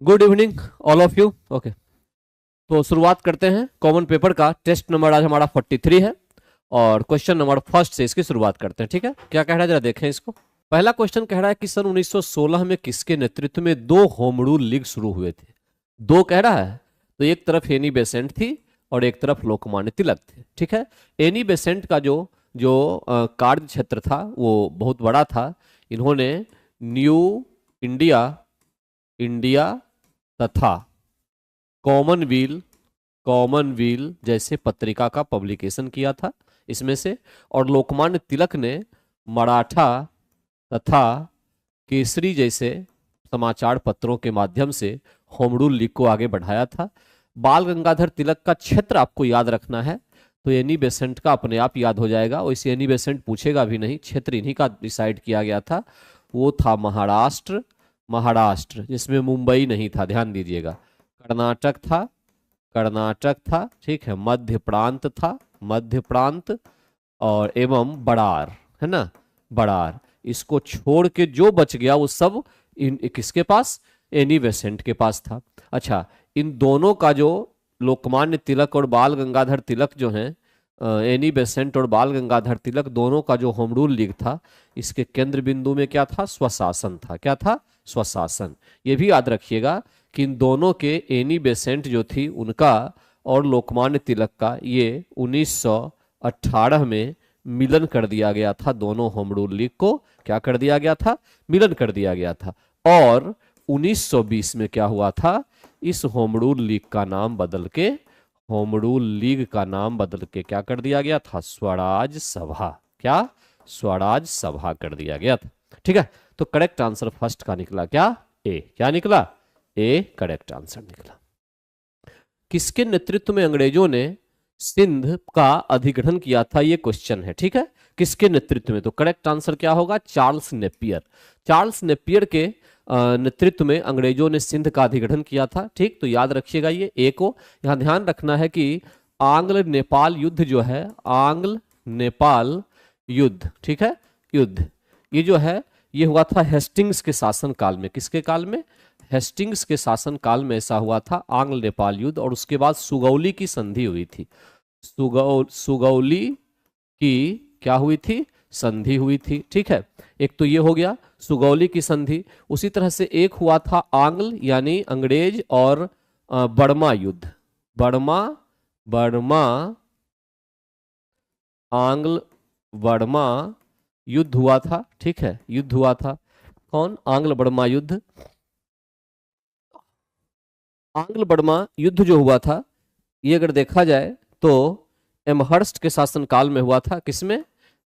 Good evening all of you. Okay, तो शुरुआत करते हैं कॉमन पेपर का। टेस्ट नंबर आज हमारा 43 है और क्वेश्चन नंबर फर्स्ट से इसकी शुरुआत करते हैं। ठीक है, क्या कह रहा है जरा देखें इसको। पहला क्वेश्चन कह रहा है कि सन 1916 में किसके नेतृत्व में दो होम रूल लीग शुरू हुए थे। दो कह रहा है, तो एक तरफ एनी बेसेंट थी और एक तरफ लोकमान्य तिलक थे। ठीक है, एनी बेसेंट का जो जो कार्य क्षेत्र था वो बहुत बड़ा था। इन्होंने न्यू इंडिया इंडिया तथा कॉमनवील जैसे पत्रिका का पब्लिकेशन किया था इसमें से। और लोकमान्य तिलक ने मराठा तथा केसरी जैसे समाचार पत्रों के माध्यम से होम रूल लीग को आगे बढ़ाया था। बाल गंगाधर तिलक का क्षेत्र आपको याद रखना है, तो एनी बेसेंट का अपने आप याद हो जाएगा। वैसे एनी बेसेंट पूछेगा भी नहीं, क्षेत्र इन्हीं का डिसाइड किया गया था। वो था महाराष्ट्र जिसमें मुंबई नहीं था, ध्यान दीजिएगा। कर्नाटक था, ठीक है। मध्य प्रांत और एवं बड़ार, है ना, बड़ार। इसको छोड़ के जो बच गया वो सब किसके पास? एनी बेसेंट के पास था। अच्छा, इन दोनों का जो लोकमान्य तिलक और बाल गंगाधर तिलक जो हैं, एनी बेसेंट और बाल गंगाधर तिलक दोनों का जो होम रूल लीग था, इसके केंद्र बिंदु में क्या था? स्वशासन था। क्या था? स्वशासन। ये भी याद रखिएगा कि इन दोनों के, एनी बेसेंट जो थी उनका और लोकमान्य तिलक का, ये 1918 में मिलन कर दिया गया था। दोनों होम रूल लीग को क्या कर दिया गया था? मिलन कर दिया गया था। और 1920 में क्या हुआ था? इस होम रूल लीग का नाम बदल के क्या कर दिया गया था? स्वराज सभा। क्या? स्वराज सभा कर दिया गया था। ठीक है, तो करेक्ट आंसर फर्स्ट का निकला क्या? ए। क्या निकला? ए करेक्ट आंसर निकला। किसके नेतृत्व में अंग्रेजों ने सिंध का अधिग्रहण किया था? ये क्वेश्चन है। ठीक है, किसके नेतृत्व में? तो करेक्ट आंसर क्या होगा? चार्ल्स नेपियर के नेतृत्व में अंग्रेजों ने सिंध का अधिग्रहण किया था। ठीक, तो याद रखिएगा ये ए को। यहां ध्यान रखना है कि आंग्ल नेपाल युद्ध जो है, आंग्ल नेपाल युद्ध, ठीक है, युद्ध, ये जो है ये हुआ था हेस्टिंग्स के शासन काल में। किसके काल में? हेस्टिंग्स के शासन काल में ऐसा हुआ था, आंग्ल नेपाल युद्ध। और उसके बाद सुगौली की संधि हुई थी। सुगौली की क्या हुई थी? संधि हुई थी। ठीक है, एक तो ये हो गया सुगौली की संधि। उसी तरह से एक हुआ था आंग्ल यानी अंग्रेज और बर्मा युद्ध। बर्मा आंग्ल बर्मा युद्ध हुआ था। ठीक है, युद्ध हुआ था। कौन? आंग्ल बर्मा युद्ध। आंग्ल बर्मा युद्ध जो हुआ था, ये अगर देखा जाए तो एमहर्स्ट के शासन काल में हुआ था। किसमें?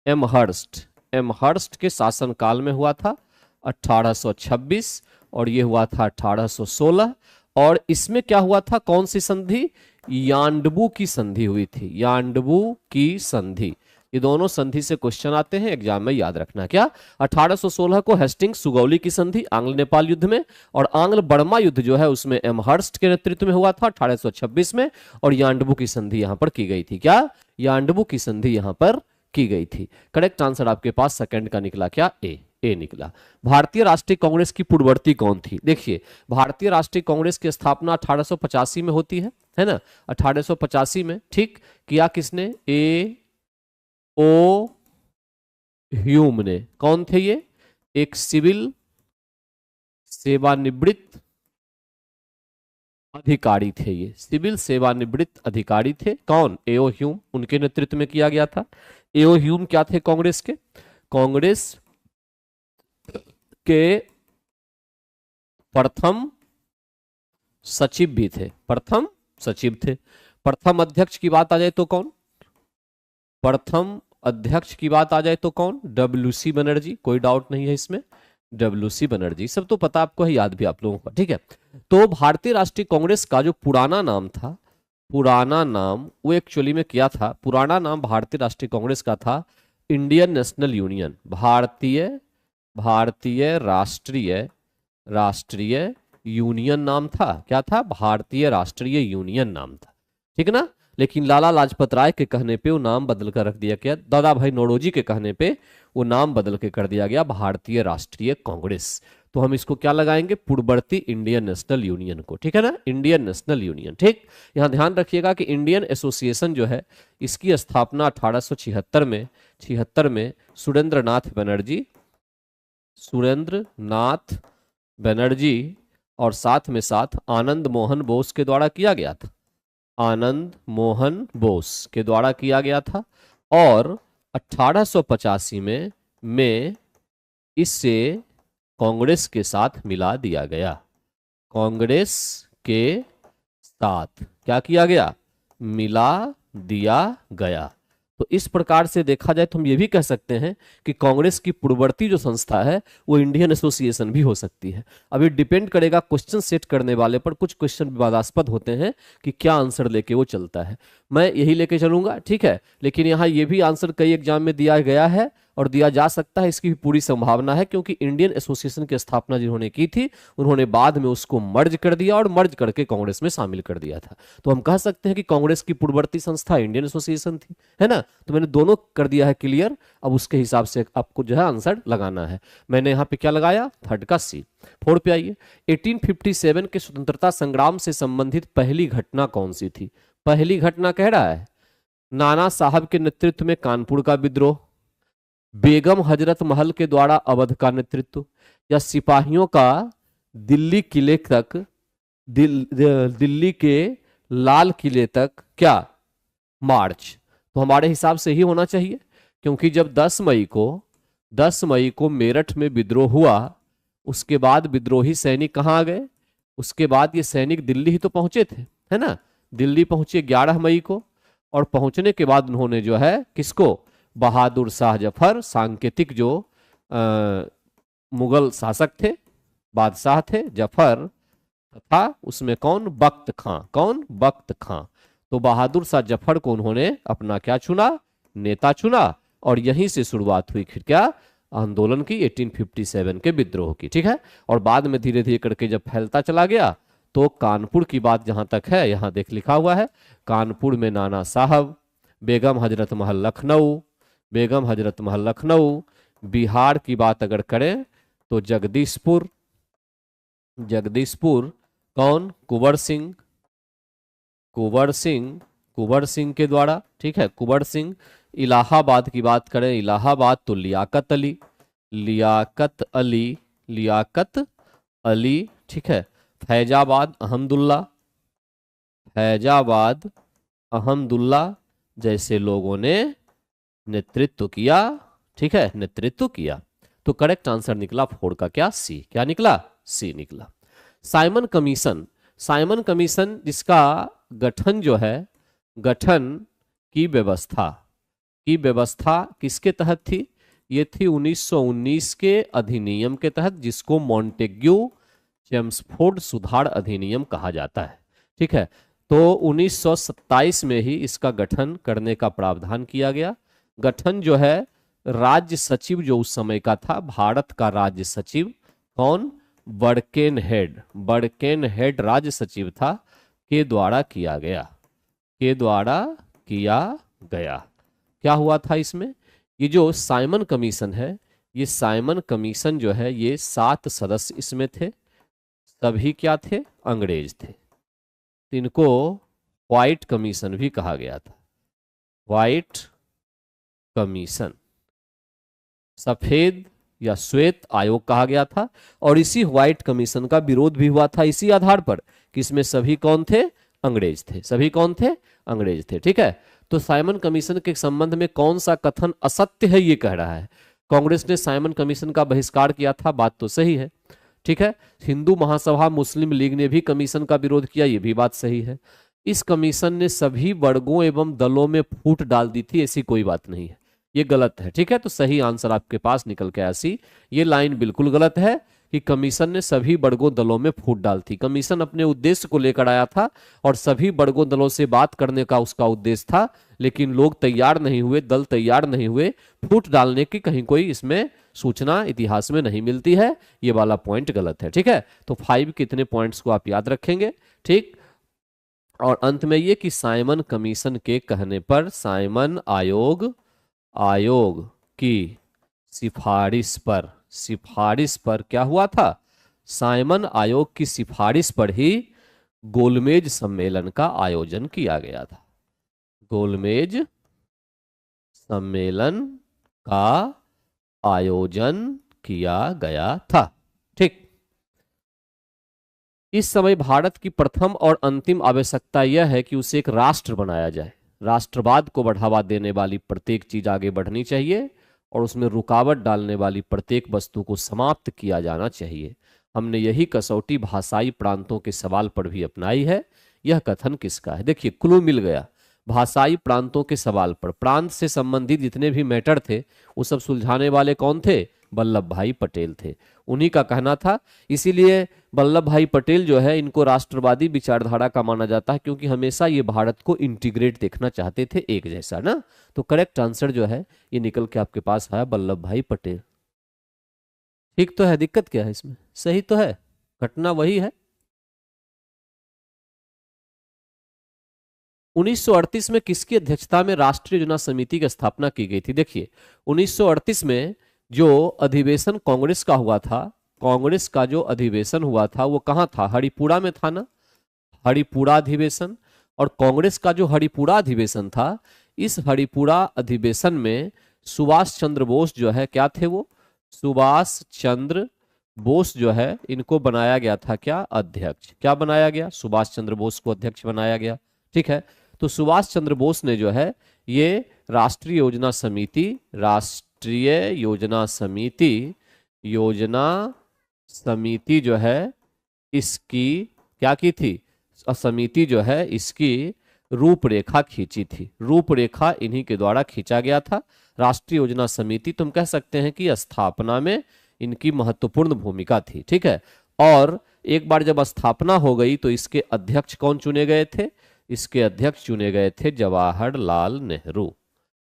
एमहर्स्ट के शासन काल में हुआ था 1826, और ये हुआ था 1816। और इसमें क्या हुआ था? कौन सी संधि? यांडबू की संधि हुई थी। यांडबू की संधि। ये दोनों संधि से क्वेश्चन आते हैं एग्जाम में, याद रखना। क्या? 1816 को हेस्टिंग्स सुगौली की संधि आंग्ल नेपाल युद्ध में, और आंग्ल बर्मा युद्ध जो है उसमें एमहर्स्ट के नेतृत्व में हुआ था 1826 में, और यांडबू की संधि यहां पर की गई थी। क्या? यांडबू की संधि यहां पर की गई थी। करेक्ट आंसर आपके पास सेकंड का निकला क्या? ए निकला। भारतीय राष्ट्रीय कांग्रेस की पूर्ववर्ती कौन थी? देखिए, भारतीय राष्ट्रीय कांग्रेस की स्थापना 1885 में होती है ना, 1885 में। ठीक, किया किसने? ए ओ ह्यूम ने। कौन थे ये? एक सिविल सेवानिवृत्त अधिकारी थे। ये सिविल सेवानिवृत्त अधिकारी थे। कौन? एओ ह्यूम, उनके नेतृत्व में किया गया था। एओ ह्यूम क्या थे? कांग्रेस के प्रथम सचिव भी थे। प्रथम सचिव थे। प्रथम अध्यक्ष की बात आ जाए तो कौन? प्रथम अध्यक्ष की बात आ जाए तो कौन? डब्ल्यूसी बनर्जी। कोई डाउट नहीं है इसमें, डब्ल्यूसी बनर्जी। सब तो पता आपको है, याद भी आप लोगों को। ठीक है, तो भारतीय राष्ट्रीय कांग्रेस का जो पुराना नाम था, पुराना नाम वो एक्चुअली में क्या था? पुराना नाम भारतीय राष्ट्रीय कांग्रेस का था इंडियन नेशनल यूनियन। भारतीय राष्ट्रीय यूनियन नाम था। क्या था? भारतीय राष्ट्रीय यूनियन नाम था। ठीक है ना, लेकिन लाला लाजपत राय के कहने पे वो नाम बदल कर रख दिया गया। दादा भाई नौरोजी के कहने पे वो नाम बदल के कर दिया गया भारतीय राष्ट्रीय कांग्रेस। तो हम इसको क्या लगाएंगे, पूर्ववर्ती इंडियन नेशनल यूनियन को, ठीक है ना, इंडियन नेशनल यूनियन। ठीक, यहां ध्यान रखिएगा कि इंडियन एसोसिएशन जो है इसकी स्थापना 1876 में सुरेंद्र नाथ बनर्जी और साथ में साथ आनंद मोहन बोस के द्वारा किया गया था, आनंद मोहन बोस के द्वारा किया गया था। और 1885 में इससे कांग्रेस के साथ मिला दिया गया, कांग्रेस के साथ क्या किया गया, मिला दिया गया। तो इस प्रकार से देखा जाए तो हम ये भी कह सकते हैं कि कांग्रेस की पूर्ववर्ती जो संस्था है वो इंडियन एसोसिएशन भी हो सकती है। अब ये डिपेंड करेगा क्वेश्चन सेट करने वाले पर, कुछ क्वेश्चन विवादास्पद होते हैं कि क्या आंसर लेके वो चलता है, मैं यही लेके चलूंगा, ठीक है। लेकिन यहाँ ये भी आंसर कई एग्जाम में दिया गया है और दिया जा सकता है, इसकी भी पूरी संभावना है, क्योंकि इंडियन एसोसिएशन की स्थापना जिन्होंने की थी उन्होंने बाद में उसको मर्ज कर दिया और मर्ज करके कांग्रेस में शामिल कर दिया था। तो हम कह सकते हैं कि कांग्रेस की पूर्ववर्ती संस्था इंडियन एसोसिएशन थी, है ना। तो मैंने दोनों कर दिया है क्लियर। अब उसके हिसाब से आपको जो है आंसर लगाना है। मैंने यहाँ पे क्या लगाया, थर्ड का सी। 4 पे आइए, 1857 के स्वतंत्रता संग्राम से संबंधित पहली घटना कौन सी थी। पहली घटना कह रहा है नाना साहब के नेतृत्व में कानपुर का विद्रोह, बेगम हजरत महल के द्वारा अवध का नेतृत्व, या सिपाहियों का दिल्ली किले तक दिल्ली के लाल किले तक क्या मार्च। तो हमारे हिसाब से ही होना चाहिए, क्योंकि जब 10 मई को मेरठ में विद्रोह हुआ, उसके बाद विद्रोही सैनिक कहाँ आ गए, उसके बाद ये सैनिक दिल्ली ही तो पहुंचे थे, है ना। दिल्ली पहुंचे 11 मई को, और पहुंचने के बाद उन्होंने जो है किसको, बहादुर शाह जफर, सांकेतिक जो मुगल शासक थे, बादशाह थे जफर, तथा उसमें कौन, बख्त खां, कौन, बख्त खां। तो बहादुर शाह जफर को उन्होंने अपना क्या चुना, नेता चुना, और यहीं से शुरुआत हुई फिर क्या, आंदोलन की, 1857 के विद्रोह की, ठीक है। और बाद में धीरे धीरे करके जब फैलता चला गया तो कानपुर की बात जहां तक है, यहां देख लिखा हुआ है, कानपुर में नाना साहब, बेगम हजरत महल लखनऊ, बेगम हजरत महल लखनऊ। बिहार की बात अगर करें तो जगदीशपुर, कौन, कुंवर सिंह, कुंवर सिंह के द्वारा, ठीक है, कुंवर सिंह। इलाहाबाद की बात करें, इलाहाबाद तो लियाकत अली, ठीक है। फैजाबाद अहमदुल्ला जैसे लोगों ने नेतृत्व किया, ठीक है, नेतृत्व किया। तो करेक्ट आंसर निकला 4 का क्या, सी। क्या निकला, सी निकला। साइमन कमीशन जिसका गठन जो है, गठन की व्यवस्था किसके तहत थी, ये थी 1919 के अधिनियम के तहत, जिसको मॉन्टेग्यू चेम्सफोर्ड सुधार अधिनियम कहा जाता है, ठीक है। तो 1927 में ही इसका गठन करने का प्रावधान किया गया। गठन जो है राज्य सचिव जो उस समय का था, भारत का राज्य सचिव कौन, बर्केन हेड राज्य सचिव था, के द्वारा किया गया। क्या हुआ था इसमें, ये जो साइमन कमीशन है, ये साइमन कमीशन जो है ये 7 सदस्य इसमें थे, सभी क्या थे, अंग्रेज थे। इनको व्हाइट कमीशन भी कहा गया था, व्हाइट कमीशन, सफेद या श्वेत आयोग कहा गया था। और इसी व्हाइट कमीशन का विरोध भी हुआ था इसी आधार पर कि इसमें सभी कौन थे, अंग्रेज थे, सभी कौन थे, अंग्रेज थे, ठीक है। तो साइमन कमीशन के संबंध में कौन सा कथन असत्य है, ये कह रहा है। कांग्रेस ने साइमन कमीशन का बहिष्कार किया था, बात तो सही है, ठीक है। हिंदू महासभा मुस्लिम लीग ने भी कमीशन का विरोध किया, ये भी बात सही है। इस कमीशन ने सभी वर्गों एवं दलों में फूट डाल दी थी, ऐसी कोई बात नहीं है, ये गलत है, ठीक है। तो सही आंसर आपके पास निकल के आया सी। ये लाइन बिल्कुल गलत है कि कमीशन ने सभी वर्गों दलों में फूट डाल थी। कमीशन अपने उद्देश्य को लेकर आया था और सभी वर्गों दलों से बात करने का उसका उद्देश्य था, लेकिन लोग तैयार नहीं हुए, दल तैयार नहीं हुए, फूट डालने की कहीं कोई इसमें सूचना इतिहास में नहीं मिलती है। ये वाला पॉइंट गलत है, ठीक है। तो 5 के इतने पॉइंट्स को आप याद रखेंगे, ठीक। और अंत में ये कि साइमन कमीशन के कहने पर साइमन आयोग की सिफारिश पर क्या हुआ था, साइमन आयोग की सिफारिश पर ही गोलमेज सम्मेलन का आयोजन किया गया था। गोलमेज सम्मेलन का आयोजन किया गया था। ठीक। इस समय भारत की प्रथम और अंतिम आवश्यकता यह है कि उसे एक राष्ट्र बनाया जाए। राष्ट्रवाद को बढ़ावा देने वाली प्रत्येक चीज आगे बढ़नी चाहिए और उसमें रुकावट डालने वाली प्रत्येक वस्तु को समाप्त किया जाना चाहिए। हमने यही कसौटी भाषाई प्रांतों के सवाल पर भी अपनाई है। यह कथन किसका है? देखिए क्लू मिल गया। भाषाई प्रांतों के सवाल पर प्रांत से संबंधित जितने भी मैटर थे वो सब सुलझाने वाले कौन थे? वल्लभ भाई पटेल थे। उन्हीं का कहना था। इसीलिए वल्लभ भाई पटेल जो है इनको राष्ट्रवादी विचारधारा का माना जाता है, क्योंकि हमेशा ये भारत को इंटीग्रेट देखना चाहते थे, एक जैसा ना। तो करेक्ट आंसर जो है ये निकल के आपके पास है वल्लभ भाई पटेल। ठीक तो है? दिक्कत क्या है इसमें? सही तो है, घटना वही है। 1938 में किसकी अध्यक्षता में राष्ट्रीय योजना समिति की स्थापना की गई थी? देखिए 1938 में जो अधिवेशन कांग्रेस का हुआ था, कांग्रेस का जो अधिवेशन हुआ था वो कहाँ था? हरिपुरा में था ना, हरिपुरा अधिवेशन। और कांग्रेस का जो हरिपुरा अधिवेशन था, इस हरिपुरा अधिवेशन में सुभाष चंद्र बोस जो है क्या थे? वो सुभाष चंद्र बोस जो है इनको बनाया गया था क्या? अध्यक्ष। क्या बनाया गया? सुभाष चंद्र बोस को अध्यक्ष बनाया गया। ठीक है। तो सुभाष चंद्र बोस ने जो है ये राष्ट्रीय योजना समिति, राष्ट्रीय योजना समिति जो है इसकी क्या की थी? समिति जो है इसकी रूपरेखा खींची थी। रूपरेखा इन्हीं के द्वारा खींचा गया था। राष्ट्रीय योजना समिति तुम कह सकते हैं कि स्थापना में इनकी महत्वपूर्ण भूमिका थी। ठीक है। और एक बार जब स्थापना हो गई तो इसके अध्यक्ष कौन चुने गए थे? इसके अध्यक्ष चुने गए थे जवाहरलाल नेहरू।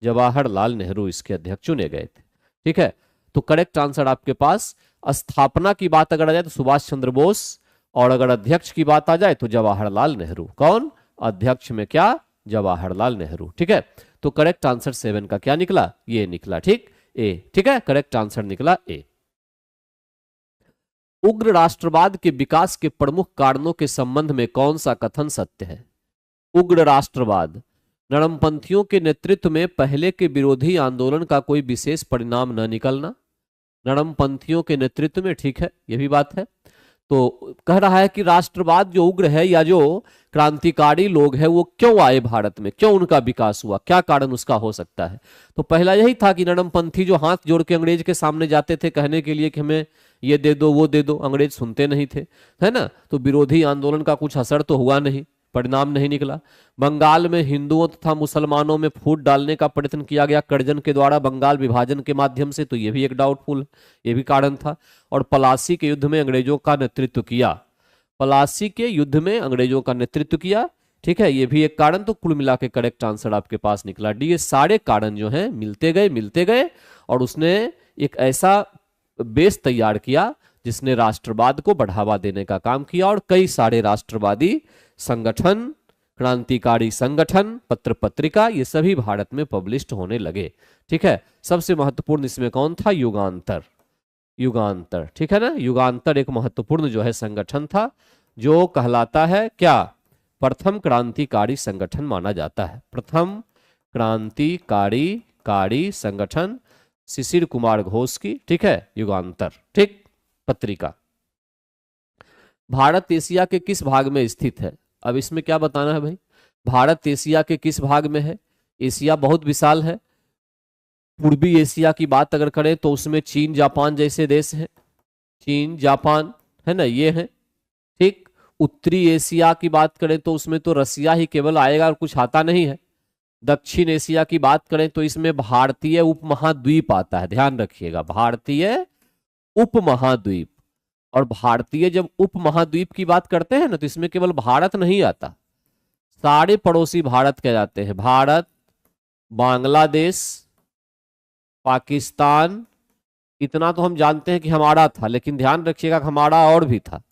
जवाहरलाल नेहरू इसके अध्यक्ष चुने गए थे। ठीक है। तो करेक्ट आंसर आपके पास, स्थापना की बात अगर आ जाए तो सुभाष चंद्र बोस, और अगर अध्यक्ष की बात आ जाए तो जवाहरलाल नेहरू। कौन? अध्यक्ष में क्या? जवाहरलाल नेहरू। ठीक है। तो करेक्ट आंसर 7 का क्या निकला? ये निकला। ठीक, ए। ठीक है, करेक्ट आंसर निकला ए। उग्र राष्ट्रवाद के विकास के प्रमुख कारणों के संबंध में कौन सा कथन सत्य है? उग्र राष्ट्रवाद, नरमपंथियों के नेतृत्व में पहले के विरोधी आंदोलन का कोई विशेष परिणाम न निकलना। नरमपंथियों के नेतृत्व में, ठीक है, यह भी बात है। तो कह रहा है कि राष्ट्रवाद जो उग्र है या जो क्रांतिकारी लोग हैं वो क्यों आए भारत में, क्यों उनका विकास हुआ, क्या कारण उसका हो सकता है? तो पहला यही था कि नरमपंथी जो हाथ जोड़ के अंग्रेज के सामने जाते थे कहने के लिए कि हमें ये दे दो वो दे दो, अंग्रेज सुनते नहीं थे, है ना। तो विरोधी आंदोलन का कुछ असर तो हुआ नहीं, परिणाम नहीं निकला। बंगाल में हिंदुओं तथा मुसलमानों में फूट डालने का प्रयत्न किया गया कर्जन के द्वारा बंगाल विभाजन के माध्यम से, तो यह भी एक डाउटफुल, ये भी कारण था। और पलासी के युद्ध में अंग्रेजों का नेतृत्व किया, पलासी के युद्ध में अंग्रेजों का नेतृत्व किया। ठीक है, ये भी एक कारण। तो कुल मिला के करेक्ट आंसर आपके पास निकला डी। ये सारे कारण जो हैं मिलते गए और उसने एक ऐसा बेस तैयार किया जिसने राष्ट्रवाद को बढ़ावा देने का काम किया। और कई सारे राष्ट्रवादी संगठन, क्रांतिकारी संगठन, पत्र पत्रिका, ये सभी भारत में पब्लिश्ड होने लगे। ठीक है। सबसे महत्वपूर्ण इसमें कौन था? युगांतर। युगांतर, ठीक है ना। युगांतर एक महत्वपूर्ण जो है संगठन था जो कहलाता है क्या? प्रथम क्रांतिकारी संगठन माना जाता है। प्रथम क्रांतिकारी संगठन शिशिर कुमार घोष की, ठीक है, युगांतर, ठीक, पत्रिका। भारत एशिया के किस भाग में स्थित है? अब इसमें क्या बताना है भाई? भारत एशिया के किस भाग में है? एशिया बहुत विशाल है। पूर्वी एशिया की बात अगर करें तो उसमें चीन जापान जैसे देश हैं, चीन जापान, है ना, ये है। ठीक। उत्तरी एशिया की बात करें तो उसमें तो रसिया ही केवल आएगा और कुछ आता नहीं है। दक्षिण एशिया की बात करें तो इसमें भारतीय उपमहाद्वीप आता है, ध्यान रखिएगा, भारतीय उपमहाद्वीप। और भारतीय जब उपमहाद्वीप की बात करते हैं ना तो इसमें केवल भारत नहीं आता, सारे पड़ोसी भारत कहलाते हैं। भारत, बांग्लादेश, पाकिस्तान, इतना तो हम जानते हैं कि हमारा था, लेकिन ध्यान रखिएगा कि हमारा और भी था।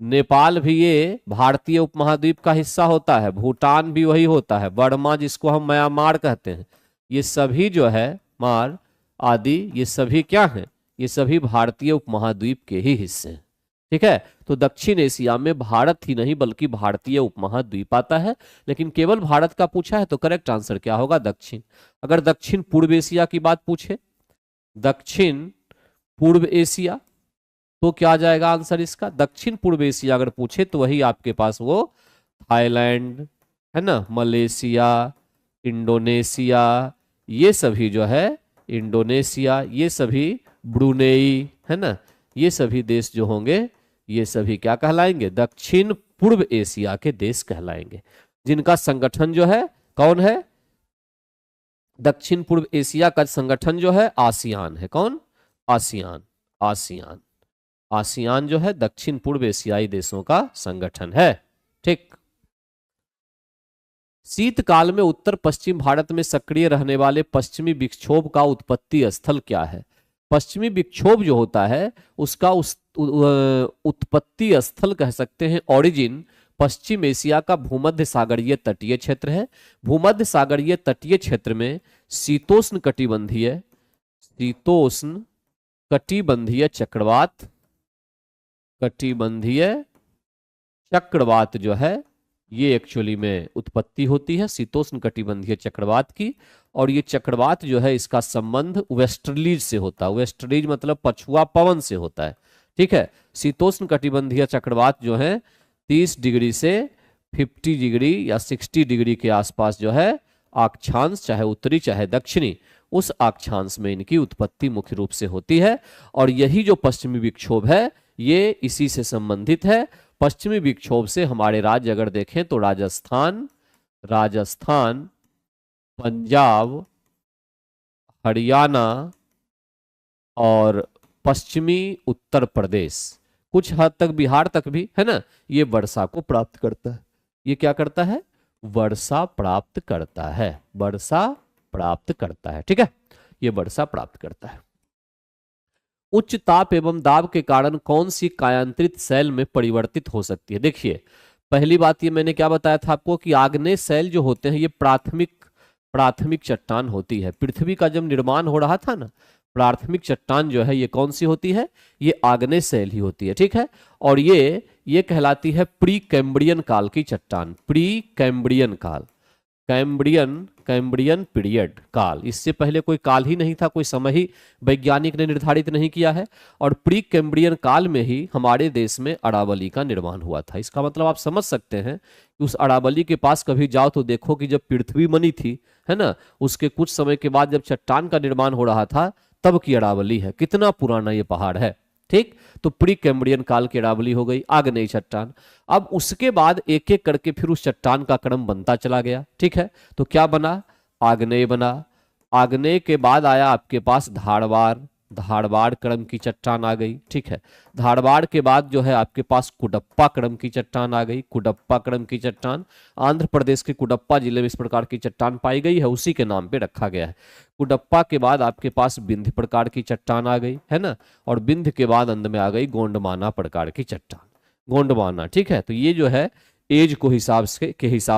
नेपाल भी ये भारतीय उपमहाद्वीप का हिस्सा होता है, भूटान भी वही होता है, बर्मा जिसको हम म्यांमार कहते हैं, ये सभी जो है, मार आदि, ये सभी क्या हैं? ये सभी भारतीय उपमहाद्वीप के ही हिस्से हैं। ठीक है, तो दक्षिण एशिया में भारत ही नहीं बल्कि भारतीय उपमहाद्वीप आता है, लेकिन केवल भारत का पूछा है तो करेक्ट आंसर क्या होगा, दक्षिण। अगर दक्षिण पूर्व एशिया की बात पूछे, दक्षिण पूर्व एशिया, तो क्या आ जाएगा आंसर इसका, दक्षिण पूर्व एशिया अगर पूछे तो वही आपके पास वो थाईलैंड है ना, मलेशिया, इंडोनेशिया, ये सभी जो है, इंडोनेशिया, ये सभी, ब्रुनेई है ना, ये सभी देश जो होंगे ये सभी क्या कहलाएंगे, दक्षिण पूर्व एशिया के देश कहलाएंगे, जिनका संगठन जो है कौन है, दक्षिण पूर्व एशिया का संगठन जो है आसियान है। कौन, आसियान, आसियान, आसियान जो है दक्षिण पूर्व एशियाई देशों का संगठन है। ठीक, शीतकाल में उत्तर पश्चिम भारत में सक्रिय रहने वाले पश्चिमी विक्षोभ का उत्पत्ति स्थल क्या है। पश्चिमी विक्षोभ जो होता है उसका उत्पत्ति स्थल कह सकते हैं, ओरिजिन, पश्चिम एशिया का भूमध्य सागरीय तटीय क्षेत्र है। भूमध्य सागरीय तटीय क्षेत्र में शीतोष्ण कटिबंधीय, शीतोष्ण कटिबंधीय चक्रवात, कटिबंधीय चक्रवात जो है ये एक्चुअली में उत्पत्ति होती है शीतोष्ण कटिबंधीय चक्रवात की। और ये चक्रवात जो है इसका संबंध वेस्टर्लीज से होता है, वेस्टर्लीज मतलब पछुआ पवन से होता है। ठीक है, शीतोष्ण कटिबंधीय चक्रवात जो है 30 डिग्री से 50 डिग्री या 60 डिग्री के आसपास जो है अक्षांश, चाहे उत्तरी चाहे दक्षिणी, उस अक्षांश में इनकी उत्पत्ति मुख्य रूप से होती है। और यही जो पश्चिमी विक्षोभ है ये इसी से संबंधित है। पश्चिमी विक्षोभ से हमारे राज्य अगर देखें तो राजस्थान, राजस्थान, पंजाब, हरियाणा और पश्चिमी उत्तर प्रदेश, कुछ हद तक बिहार तक भी है ना, ये वर्षा को प्राप्त करता है। ये क्या करता है, वर्षा प्राप्त करता है, वर्षा प्राप्त करता है। ठीक है, ये वर्षा प्राप्त करता है। उच्च ताप एवं दाब के कारण कौन सी कायांतरित शैल में परिवर्तित हो सकती है। देखिए, पहली बात ये मैंने क्या बताया था आपको कि आग्नेय शैल जो होते हैं ये प्राथमिक चट्टान होती है। पृथ्वी का जब निर्माण हो रहा था ना, प्राथमिक चट्टान जो है ये कौन सी होती है, ये आग्नेय शैल ही होती है। ठीक है, और ये कहलाती है प्री कैम्ब्रियन काल की चट्टान, प्री कैम्ब्रियन काल, कैम्ब्रियन पीरियड काल। इससे पहले कोई काल ही नहीं था, कोई समय ही वैज्ञानिक ने निर्धारित नहीं किया है। और प्री कैम्ब्रियन काल में ही हमारे देश में अरावली का निर्माण हुआ था। इसका मतलब आप समझ सकते हैं कि उस अरावली के पास कभी जाओ तो देखो कि जब पृथ्वी बनी थी है ना, उसके कुछ समय के बाद जब चट्टान का निर्माण हो रहा था तब की अरावली है। कितना पुराना ये पहाड़ है। ठीक, तो प्री कैम्ब्रियन काल की अरावली हो गई, आग्नेय चट्टान। अब उसके बाद एक एक करके फिर उस चट्टान का क्रम बनता चला गया। ठीक है, तो क्या बना, आग्नेय बना। आग्नेय के बाद आया आपके पास धारवाड़, धारवाड़ क्रम की चट्टान आ गई। ठीक है, धारवाड़ के बाद जो है आपके पास कुडप्पा क्रम की चट्टान आ गई, कुडप्पा क्रम की चट्टान। आंध्र प्रदेश के कुडप्पा जिले में इस प्रकार की चट्टान पाई गई है, उसी के नाम पे रखा गया है। कुडप्पा के बाद आपके पास विंध्य प्रकार की चट्टान आ गई है ना, और विंध्य के बाद अंत में आ गई गोंडमाना प्रकार की चट्टान, गोंडमाना। ठीक है, तो ये जो है एज को हिसाब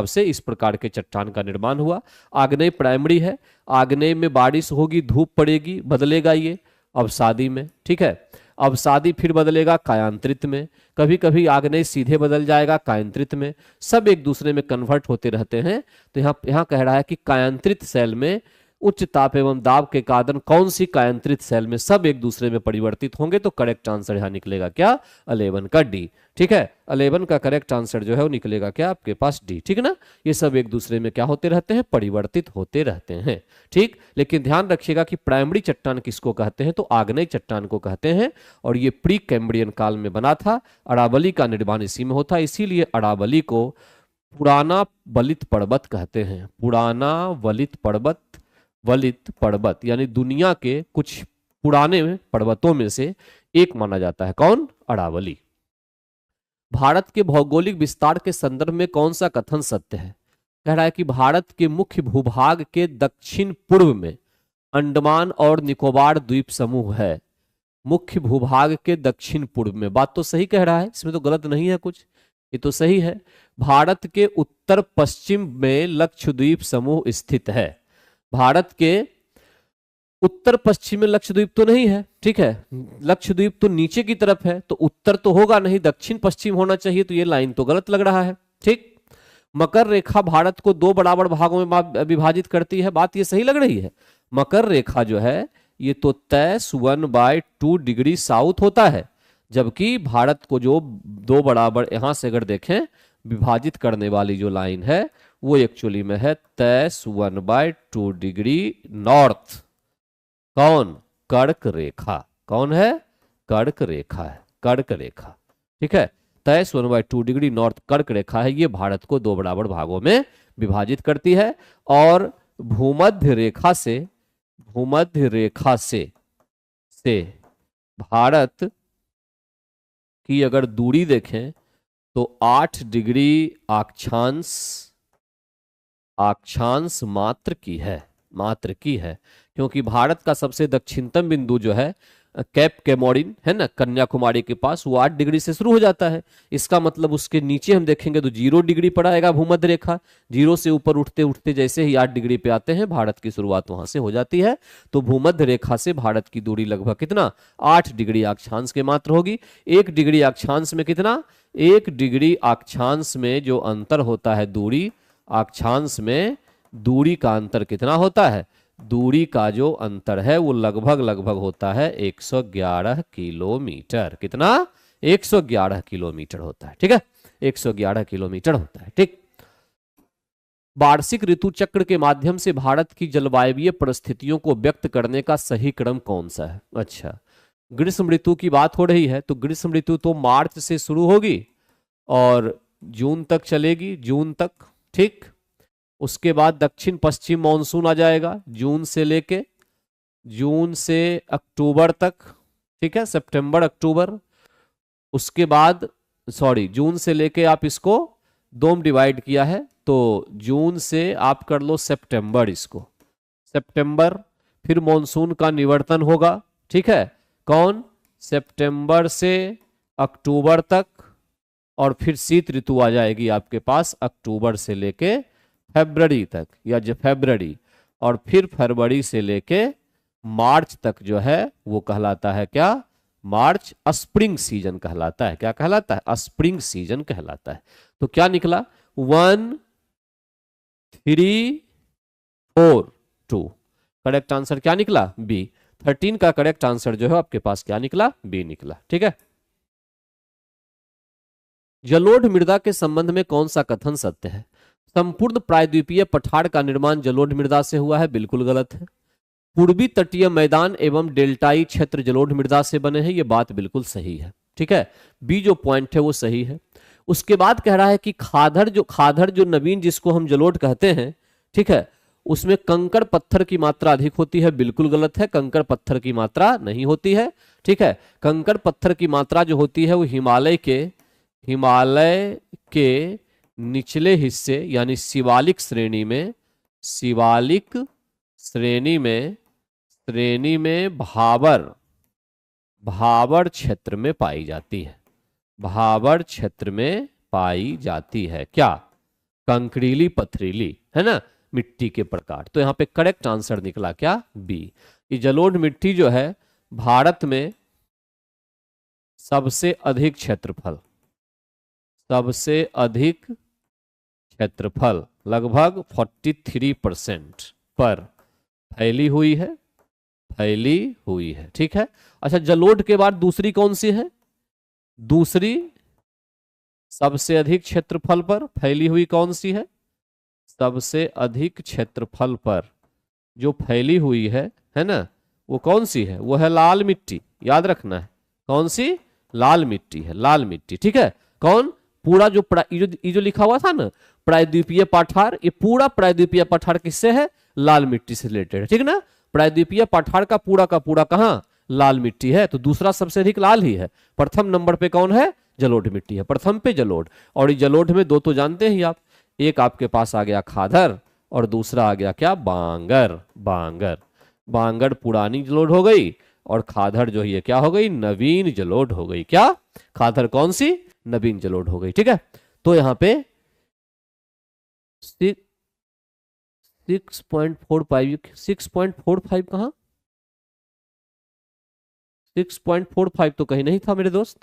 से इस प्रकार के चट्टान का निर्माण हुआ। आग्नेय प्राइमरी है, आग्नेय में बारिश होगी, धूप पड़ेगी, बदलेगा ये अवसादी में। ठीक है, अवसादी फिर बदलेगा कायांतरित में, कभी कभी आग्नेय सीधे बदल जाएगा कायांतरित में, सब एक दूसरे में कन्वर्ट होते रहते हैं। तो यहाँ कह रहा है कि कायांतरित शैल में उच्च ताप एवं दाब के कारण कौन सी कायांतरित शैल में सब एक दूसरे में परिवर्तित होंगे। तो करेक्ट आंसर यहां निकलेगा क्या, 11 का डी। ठीक है, 11 का करेक्ट आंसर जो है वो निकलेगा क्या आपके पास डी। ठीक है ना, ये सब एक दूसरे में क्या होते रहते हैं, परिवर्तित होते रहते हैं। ठीक, लेकिन ध्यान रखिएगा कि प्राइमरी चट्टान किसको कहते हैं, तो आग्नेय चट्टान को कहते हैं। और ये प्री कैम्ब्रियन काल में बना था। अरावली का निर्माण इसी में होता है, इसीलिए अरावली को पुराना वलित पर्वत कहते हैं। पुराना वलित पर्वत यानी दुनिया के कुछ पुराने पर्वतों में से एक माना जाता है। कौन, अरावली। भारत के भौगोलिक विस्तार के संदर्भ में कौन सा कथन सत्य है। कह रहा है कि भारत के मुख्य भूभाग के दक्षिण पूर्व में अंडमान और निकोबार द्वीप समूह है। मुख्य भूभाग के दक्षिण पूर्व में, बात तो सही कह रहा है, इसमें तो गलत नहीं है कुछ, ये तो सही है। भारत के उत्तर पश्चिम में लक्षद्वीप समूह स्थित है। भारत के उत्तर पश्चिम में लक्षद्वीप तो नहीं है, ठीक है, लक्षद्वीप तो नीचे की तरफ है, तो उत्तर तो होगा नहीं, दक्षिण पश्चिम होना चाहिए, तो ये लाइन तो गलत लग रहा है। ठीक, मकर रेखा भारत को दो बराबर भागों में विभाजित करती है, बात ये सही लग रही है। मकर रेखा जो है ये तो तेस 1/2 डिग्री साउथ होता है, जबकि भारत को जो दो बराबर यहां से अगर देखें विभाजित करने वाली जो लाइन है वो एक्चुअली में है तेस 1/2 डिग्री नॉर्थ। कौन? कर्क रेखा। कौन है? कर्क रेखा है, कर्क रेखा। ठीक है, तेईस 1/2 डिग्री नॉर्थ कर्क रेखा है, ये भारत को दो बराबर भागों में विभाजित करती है। और भूमध्य रेखा से, भूमध्य रेखा से भारत की अगर दूरी देखें तो 8 डिग्री अक्षांश मात्र की है, मात्र की है, क्योंकि भारत का सबसे दक्षिणतम बिंदु जो है कैप कैमोरिन है ना, कन्याकुमारी के पास, वो 8 डिग्री से शुरू हो जाता है। इसका मतलब उसके नीचे हम देखेंगे तो 0 डिग्री पर आएगा भूमध्य रेखा। 0 से ऊपर उठते उठते जैसे ही 8 डिग्री पे आते हैं भारत की शुरुआत वहां से हो जाती है। तो भूमध्य रेखा से भारत की दूरी लगभग कितना? 8 डिग्री अक्षांश के मात्र होगी। 1 डिग्री अक्षांश में कितना? 1 डिग्री अक्षांश में जो अंतर होता है दूरी, अक्षांश में दूरी का अंतर कितना होता है? दूरी का जो अंतर है वो लगभग होता है 111 किलोमीटर। कितना? 111 किलोमीटर होता है। ठीक है, 111 किलोमीटर होता है। ठीक, वार्षिक ऋतु चक्र के माध्यम से भारत की जलवायु परिस्थितियों को व्यक्त करने का सही क्रम कौन सा है? अच्छा, ग्रीष्म ऋतु की बात हो रही है तो ग्रीष्म ऋतु तो मार्च से शुरू होगी और जून तक चलेगी, जून तक। ठीक, उसके बाद दक्षिण पश्चिम मॉनसून आ जाएगा जून से अक्टूबर तक। ठीक है, सितंबर अक्टूबर। उसके बाद जून से लेके आप इसको 2 में डिवाइड किया है तो जून से आप कर लो सितंबर, इसको सितंबर, फिर मॉनसून का निवर्तन होगा। ठीक है, कौन? सितंबर से अक्टूबर तक, और फिर शीत ऋतु आ जाएगी आपके पास अक्टूबर से लेके फरवरी तक, या जो फरवरी, और फिर फरवरी से लेके मार्च तक जो है वो कहलाता है क्या? मार्च स्प्रिंग सीजन कहलाता है। क्या कहलाता है? स्प्रिंग सीजन कहलाता है। तो क्या निकला? 1 3 4 2। करेक्ट आंसर क्या निकला? बी। 13 का करेक्ट आंसर जो है आपके पास क्या निकला? बी निकला। ठीक है, जलोढ़ मृदा के संबंध में कौन सा कथन सत्य है? संपूर्ण प्रायद्वीपीय पठार का निर्माण जलोढ़ मृदा से हुआ है, बिल्कुल गलत है। पूर्वी तटीय मैदान एवं डेल्टाई क्षेत्र जलोढ़ मृदा से बने हैं, यह बात बिल्कुल सही है। ठीक है, बी जो पॉइंट है वो सही है। उसके बाद कह रहा है कि खादर जो नवीन जिसको हम जलोढ़ कहते हैं, ठीक है, उसमें कंकड़ पत्थर की मात्रा अधिक होती है, बिल्कुल गलत है, कंकड़ पत्थर की मात्रा नहीं होती है। ठीक है, कंकड़ पत्थर की मात्रा जो होती है वो हिमालय के निचले हिस्से यानी शिवालिक श्रेणी में भाबर क्षेत्र में पाई जाती है। भाबर क्षेत्र में पाई जाती है। क्या? कंकरीली पथरीली, है ना, मिट्टी के प्रकार। तो यहां पे करेक्ट आंसर निकला क्या? बी। ये जलोढ़ मिट्टी जो है भारत में सबसे अधिक क्षेत्रफल लगभग 43% पर फैली हुई है। ठीक है, अच्छा, जलोढ़ के बाद दूसरी कौन सी है? दूसरी सबसे अधिक क्षेत्रफल पर फैली हुई कौन सी है? सबसे अधिक क्षेत्रफल पर जो फैली हुई है ना, वो कौन सी है? वो है लाल मिट्टी। याद रखना है, कौन सी? लाल मिट्टी है, लाल मिट्टी। ठीक है, कौन? पूरा जो लिखा हुआ था ना प्रायद्वीपीय पठार, ये पूरा प्रायद्वीपीय पठार किससे है? लाल मिट्टी से रिलेटेड है। ठीक ना, प्रायद्वीपीय पठार का पूरा कहां? लाल मिट्टी है। तो दूसरा सबसे अधिक लाल ही है। प्रथम नंबर पे कौन है? जलोढ़ मिट्टी है, प्रथम पे जलोढ़। और ये जलोढ़ में दो तो जानते ही आप, एक आपके पास आ गया खादर और दूसरा आ गया क्या? बांगर पुरानी जलोढ़ हो गई और खादर जो है क्या हो गई? नवीन जलोढ़ हो गई। क्या? खादर कौन सी? नवीन जलोढ़ हो गई। ठीक है, तो यहां पे 6.45 कहां? 6.45 तो कहीं नहीं था मेरे दोस्त,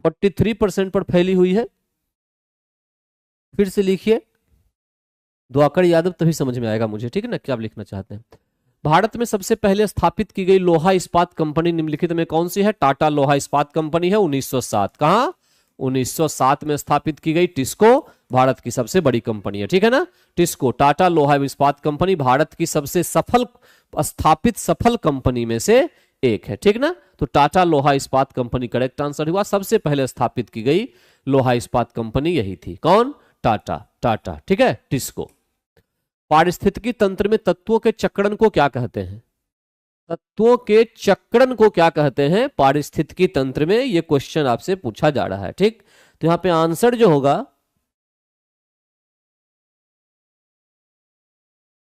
43% पर फैली हुई है। फिर से लिखिए, द्वाकर यादव, तभी समझ में आएगा मुझे, ठीक है ना, क्या आप लिखना चाहते हैं। भारत में सबसे पहले स्थापित की गई लोहा इस्पात कंपनी निम्नलिखित में कौन सी है? टाटा लोहा इस्पात कंपनी है, 1907। कहां? 1907 में स्थापित की गई। टिस्को भारत की सबसे बड़ी कंपनी है, ठीक है ना। टिस्को, टाटा लोहा इस्पात कंपनी भारत की सबसे सफल स्थापित सफल कंपनी में से एक है, ठीक ना। तो टाटा लोहा इस्पात कंपनी करेक्ट आंसर हुआ। सबसे पहले स्थापित की गई लोहा इस्पात कंपनी यही थी। कौन? टाटा। टाटा, ठीक है। टिस्को। पारिस्थितिकी तंत्र में तत्वों के चक्रण को क्या कहते हैं? तत्वों के चक्रण को क्या कहते हैं पारिस्थितिकी तंत्र में? यह क्वेश्चन आपसे पूछा जा रहा है, ठीक। तो यहां पे आंसर जो होगा,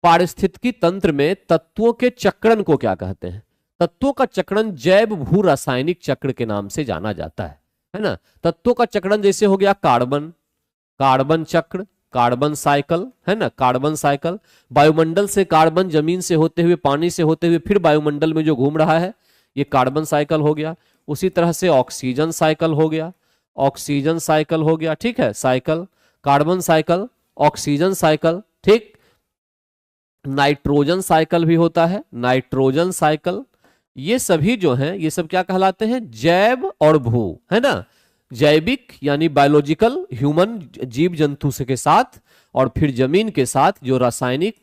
पारिस्थितिकी तंत्र में तत्वों के चक्रण को क्या कहते हैं? तत्वों का चक्रण जैव भू रासायनिक चक्र के नाम से जाना जाता है ना। तत्वों का चक्रण जैसे हो गया कार्बन, कार्बन चक्र, कार्बन साइकिल, है ना, कार्बन साइकिल। वायुमंडल से कार्बन जमीन से होते हुए, पानी से होते हुए फिर वायुमंडल में जो घूम रहा है, ये कार्बन साइकिल हो गया। उसी तरह से ऑक्सीजन साइकिल हो गया, ऑक्सीजन साइकिल हो गया, ठीक है, cycle, carbon cycle, oxygen cycle, ठीक। नाइट्रोजन साइकिल भी होता है, नाइट्रोजन साइकिल। ये सभी जो हैं, ये सब क्या कहलाते हैं? जैव और भू, है ना। जैविक यानी बायोलॉजिकल, ह्यूमन जीव जंतु से के साथ, और फिर जमीन के साथ जो रासायनिक